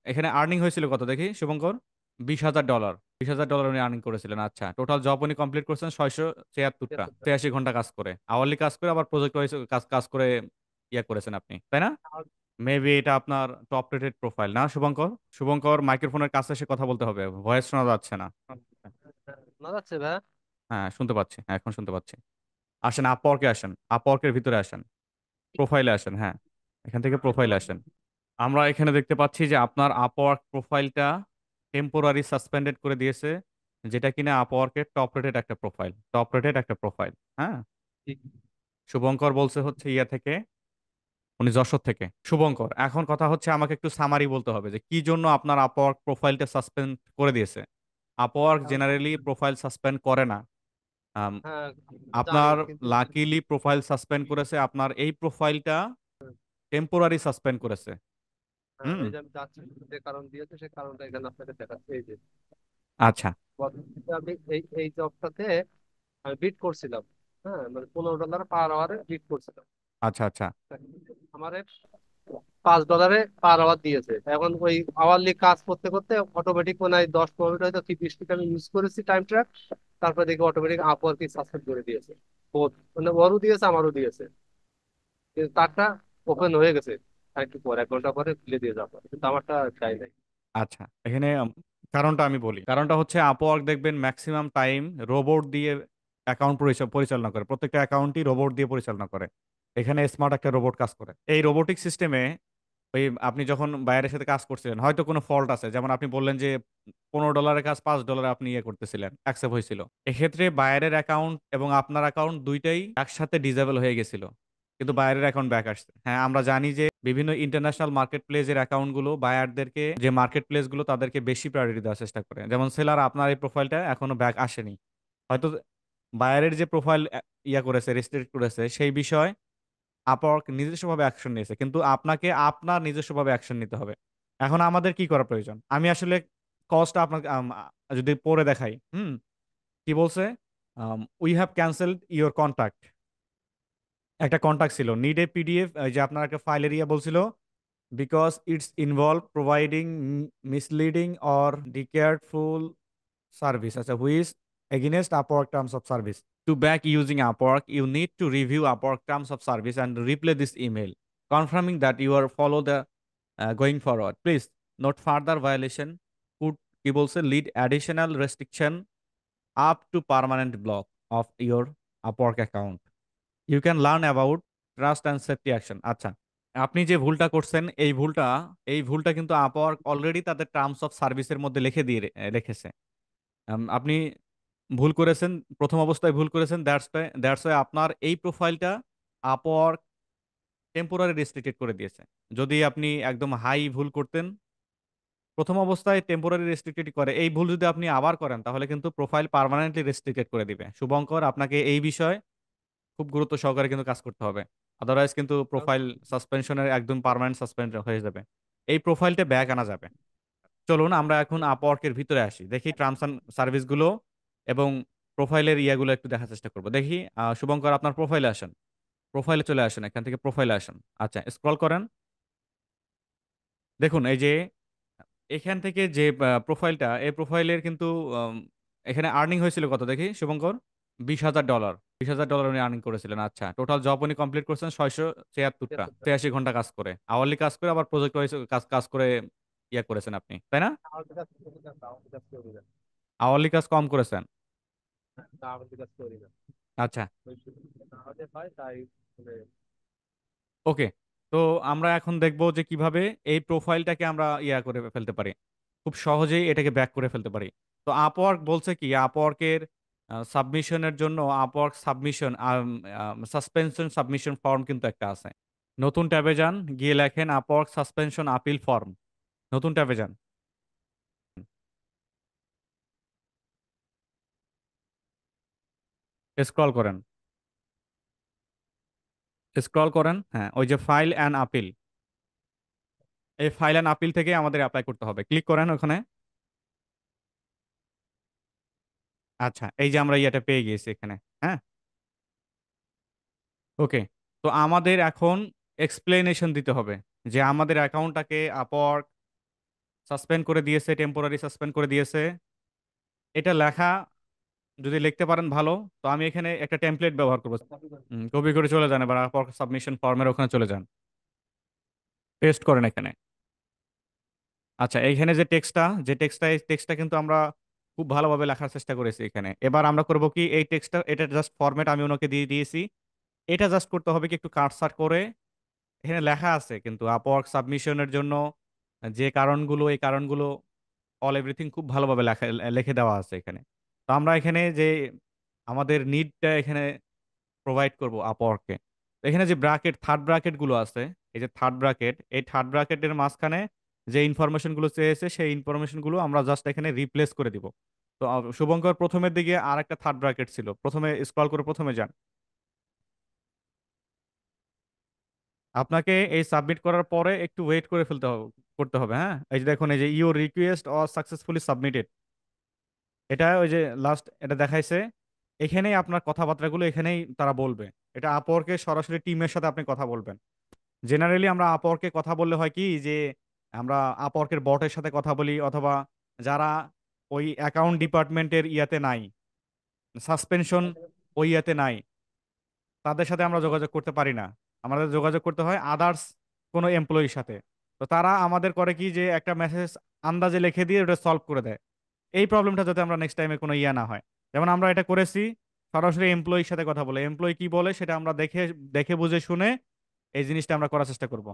এখানে আর্নিং হয়েছিল কত দেখি শুভঙ্কর? $20,000। $20,000 উনি আর্নিং করেছিলেন। আচ্ছা, টোটাল জব উনি কমপ্লিট করেছেন 676টা, 83 ঘন্টা কাজ করে, আওয়ারলি কাজ করে, আবার প্রজেক্ট ওয়াইজ কাজ কাজ করে ইয়ে করেছেন আপনি, তাই না? মেবি এটা আপনার টপ রেটেড প্রোফাইল না শুভঙ্কর? শুভঙ্কর, মাইক্রোফোনের কাছে এসে কথা বলতে হবে, ভয়েস শোনা যাচ্ছে না। না যাচ্ছে ভাই। হ্যাঁ, শুনতে পাচ্ছি, হ্যাঁ এখন শুনতে পাচ্ছি। আসেন, আপওয়ার্কে আসেন, আপওয়ার্কের ভিতরে আসেন, প্রোফাইলে আসেন, হ্যাঁ এখান থেকে প্রোফাইলে আসেন। আমরা এখানে দেখতে পাচ্ছি যে আপনার আপওয়ার্ক প্রোফাইলটা টেম্পোরারি সাসপেন্ডেড করে দিয়েছে, যেটা কিনা আপওয়ার্কের টপ রেটেড একটা প্রোফাইল, টপ রেটেড একটা প্রোফাইল। হ্যাঁ, ঠিক। শুভঙ্কর বলছে হচ্ছে ইয়া থেকে, উনি যশোর থেকে। শুভঙ্কর, এখন কথা হচ্ছে আমাকে একটু সামারি বলতে হবে যে কি জন্য আপনার আপওয়ার্ক প্রোফাইলটা সাসপেন্ড করে দিয়েছে। আপওয়ার্ক জেনারেলি প্রোফাইল সাসপেন্ড করে না। আম, হ্যাঁ, জানি আপনার কিন্তু লাকিলি প্রোফাইল সাসপেন্ড করেছে, আপনার এই প্রোফাইলটা টেম্পোরারি সাসপেন্ড করেছে। হুম। এই যে আমি যাচ্ছি, যে কারণ দিয়েছে সেই কারণটা এখানে আপনাকে দেখাচ্ছি। এই যে আচ্ছা পদ্ধতিতে আমি এই এই জবটাতে আমি বিট করছিলাম। হ্যাঁ, মানে $15 পার আওয়ারে বিট করছিলাম। আচ্ছা আচ্ছা আমার $5 পার আওয়ার দিয়েছে। এখন ওই আওয়ারলি কাজ করতে করতে অটোমেটিক মনে হয় 10-15 মিনিট, হয়তো কি 20 মিনিট আমি ইউজ করেছি টাইম ট্র্যাক। তারপরে দেখি অটোমেটিক আপওয়ার্ক সাবস্ক্রাইব করে দিয়েছে। বোথ, মানে ওরও দিয়েছে আমারও দিয়েছে। কিন্তু তারটা ওপেন হয়ে গেছে একটু পর, 1 ঘন্টা পরে খুলে দিয়ে যাবো, কিন্তু আমারটা চাই নাই। আচ্ছা, এখানে কারণটা আমি বলি। কারণটা হচ্ছে আপওয়ার্ক দেখবেন ম্যাক্সিমাম টাইম রোবট দিয়ে অ্যাকাউন্ট পরিচালনা করে, প্রত্যেকটা অ্যাকাউন্টই রোবট দিয়ে পরিচালনা করে। এখানে স্মার্ট একটা রোবট কাজ করে এই রোবোটিক সিস্টেমে। ওই আপনি যখন বাইরের সাথে কাজ করছিলেন, হয়তো কোনো ফল্ট আছে, যেমন আপনি বললেন যে $15 কাজ $5 আপনি ইয়ে করতেছিলেন, অ্যাকসেপ্ট হয়েছিল। এক্ষেত্রে বাইরের অ্যাকাউন্ট এবং আপনার অ্যাকাউন্ট দুইটাই একসাথে ডিজেবল হয়ে গেছিল, কিন্তু বাইরের অ্যাকাউন্ট ব্যাক আসছে। হ্যাঁ, আমরা জানি যে বিভিন্ন ইন্টারন্যাশনাল মার্কেট প্লেসের অ্যাকাউন্টগুলো বায়ারদেরকে, যে মার্কেট প্লেসগুলো তাদেরকে বেশি প্রায়োরিটি দেওয়ার চেষ্টা করে। যেমন সেলার, আপনার এই প্রোফাইলটা এখনো ব্যাক আসেনি, হয়তো বায়ারের যে প্রোফাইল ইয়া করেছে, রেস্ট্রিক্ট করেছে, সেই বিষয় আপওয়ার্ক নিজস্বভাবে অ্যাকশন নিয়েছে, কিন্তু আপনাকে আপনার নিজস্বভাবে অ্যাকশন নিতে হবে। এখন আমাদের কি করা প্রয়োজন? আমি আসলে কজটা আপনাকে যদি পড়ে দেখাই। হুম, কি বলছে? We have cancelled your contact. একটা কন্ট্যাক্ট ছিল, নিড এ পিডিএফ, যে আপনার একটা ফাইলের ইয়ে বলছিল, because it's involve providing misleading or deceitful service, আচ্ছা, which against Upwork terms of service. To back using Upwork, you need to review Upwork terms of service and replay this email, confirming that you are follow the going forward. Please note further violation could কি বলছে lead additional restriction up to permanent block of your Upwork account. You can learn about trust and safety action. আচ্ছা, আপনি যে ভুলটা করছেন, এই ভুলটা কিন্তু Upwork অলরেডি তাদের টার্মস অফ সার্ভিসের মধ্যে লিখে দিয়ে রেখেছে। আপনি ভুল করেছেন, প্রথম অবস্থায় ভুল করেছেন, দ্যাটস ওয়াই আপনার এই প্রোফাইলটা আপওয়ার্ক টেম্পোরারি রেস্ট্রিক্টেড করে দিয়েছে। যদি আপনি একদম হাই ভুল করতেন, প্রথম অবস্থায় টেম্পোরারি রেস্ট্রিক্টেড করে, এই ভুল যদি আপনি আবার করেন তাহলে কিন্তু প্রোফাইল পার্মানেন্টলি রেস্ট্রিক্টেড করে দিবে। শুভঙ্কর, আপনাকে এই বিষয়ে খুব গুরুত্ব সহকারে কিন্তু কাজ করতে হবে, আদারওয়াইজ কিন্তু প্রোফাইল সাসপেনশনের একদম পার্মানেন্ট সাসপেন্ড হয়ে যাবে, এই প্রোফাইলটা ব্যাক আনা যাবে। চলুন আমরা এখন আপওয়ার্কের ভিতরে আসি, দেখি টার্মস অ্যান্ড সার্ভিসগুলো এবং প্রোফাইলের ইয়াগুলো একটু দেখার চেষ্টা করবো। দেখি শুভঙ্কর, আপনার প্রোফাইলে আসেন, প্রোফাইলে চলে আসেন, এখান থেকে প্রোফাইলে আসেন। আচ্ছা, স্ক্রল করেন, দেখুন এই যে এখান থেকে যে প্রোফাইলটা, এই প্রোফাইলের কিন্তু আম, এখানে আর্নিং হয়েছিল কত দেখি শুভঙ্কর? $20,000। $20,000 উনি আর্নিং করেছিলেন। আচ্ছা, টোটাল জব উনি কমপ্লিট করেছেন 676টা, 83 ঘন্টা কাজ করে, আওয়ারলি কাজ করে, আবার প্রজেক্ট ওয়াইজ কাজ কাজ করে ইয়া করেছেন আপনি, তাই না? আমাদের কাছে আমাদের কাছে করি না। আওয়ারলি কাজ কম করেছেন। আমাদের কাছে করি না। আচ্ছা, ওই আমাদের হয় তাই, মানে ওকে। তো আমরা এখন দেখব যে কিভাবে এই প্রোফাইলটাকে আমরা ইয়া করে ফেলতে পারি, খুব সহজেই এটাকে ব্যাক করে ফেলতে পারি। তো আপওয়ার্ক বলছে কি, আপওয়ার্কের সাবমিশনের জন্য Upwork submission suspension submission form কিন্তু একটা আছে। নতুন ট্যাবে যান, গিয়ে লেখেন আপওয়ার্ক সাসপেনশন আপিল ফর্ম। নতুন ট্যাবে যান, স্ক্রল করেন, স্ক্রল করেন, হ্যাঁ ওই যে ফাইল অ্যান্ড আপিল, এই ফাইল অ্যান্ড আপিল থেকে আমাদের অ্যাপ্লাই করতে হবে, ক্লিক করেন ওখানে। আচ্ছা, এই যে আমরা ইয়েটা পেয়ে গিয়েছি এখানে। হ্যাঁ, ওকে। তো আমাদের এখন এক্সপ্লেনেশন দিতে হবে যে আমাদের অ্যাকাউন্টটাকে আপওয়ার্ক সাসপেন্ড করে দিয়েছে, টেম্পোরারি সাসপেন্ড করে দিয়েছে। এটা লেখা যদি লিখতে পারেন ভালো। তো আমি এখানে একটা টেমপ্লেট ব্যবহার করবো। কপি করে চলে যান, এবার সাবমিশন ফর্মের ওখানে চলে যান, পেস্ট করেন এখানে। আচ্ছা, এইখানে যে টেক্সটটা এই টেক্সটটা কিন্তু আমরা খুব ভালোভাবে লেখার চেষ্টা করেছি এখানে। এবার আমরা করব কি, এই টেক্সটটা এটা জাস্ট ফরম্যাট আমি ওনাকে দিয়ে দিয়েছি। এটা জাস্ট করতে হবে কি একটু কাটছাট করে, এখানে লেখা আছে কিন্তু আপওয়ার্ক সাবমিশনের জন্য যে কারণগুলো, এই কারণগুলো অল এভরিথিং খুব ভালোভাবে লেখা লিখে দেওয়া আছে এখানে। তো আমরা এখানে যে আমাদের নিডটা এখানে প্রোভাইড করব আপওয়ার্ককে। তো এখানে যে থার্ড ব্র্যাকেট গুলো আছে, এই যে থার্ড ব্র্যাকেট, এই থার্ড ব্র্যাকেটের মাঝখানে যে ইনফরমেশন গুলো চেয়েছে সেই ইনফরমেশন গুলো আমরা জাস্ট এখানে রিপ্লেস করে দিব। তো শুভঙ্কর, প্রথমের দিকে আর একটা থার্ড ব্র্যাকেট ছিল, প্রথমে স্ক্রল করে প্রথমে যান। আপনাকে এই সাবমিট করার পরে একটু ওয়েট করে ফেলতে হবে, করতে হবে। হ্যাঁ, এই যে দেখুন, এই যে your request or successfully submitted, এটা ওই যে লাস্ট এটা দেখাইছে। এখানেই আপনার কথাবার্তাগুলো এখানেই তারা বলবে। এটা আপওয়ার্কের সরাসরি টিমের সাথে আপনি কথা বলবেন। জেনারেলি আমরা আপওয়ার্কে কথা বললে হয় কি যে আমরা আপওয়ার্কের বটের সাথে কথা বলি, অথবা যারা ওই অ্যাকাউন্ট ডিপার্টমেন্টের ইয়াতে নাই, সাসপেনশন ওই ইয়াতে নাই, তাদের সাথে আমরা যোগাযোগ করতে পারি না। আমাদের যোগাযোগ করতে হয় আদার্স কোনো এমপ্লয়ির সাথে। তো তারা আমাদের করে কি যে একটা মেসেজ আন্দাজে লিখে দিয়ে ওটা সলভ করে দেয়। এই প্রবলেমটা যাতে আমরা নেক্সট টাইমে কোনো ইয়া না হয়। যেমন আমরা এটা করেছি, সরাসরি এমপ্লয়ির সাথে কথা বলে, এমপ্লয়ি কি বলে সেটা আমরা দেখে দেখে বুঝে শুনে এই জিনিসটা আমরা করার চেষ্টা করব।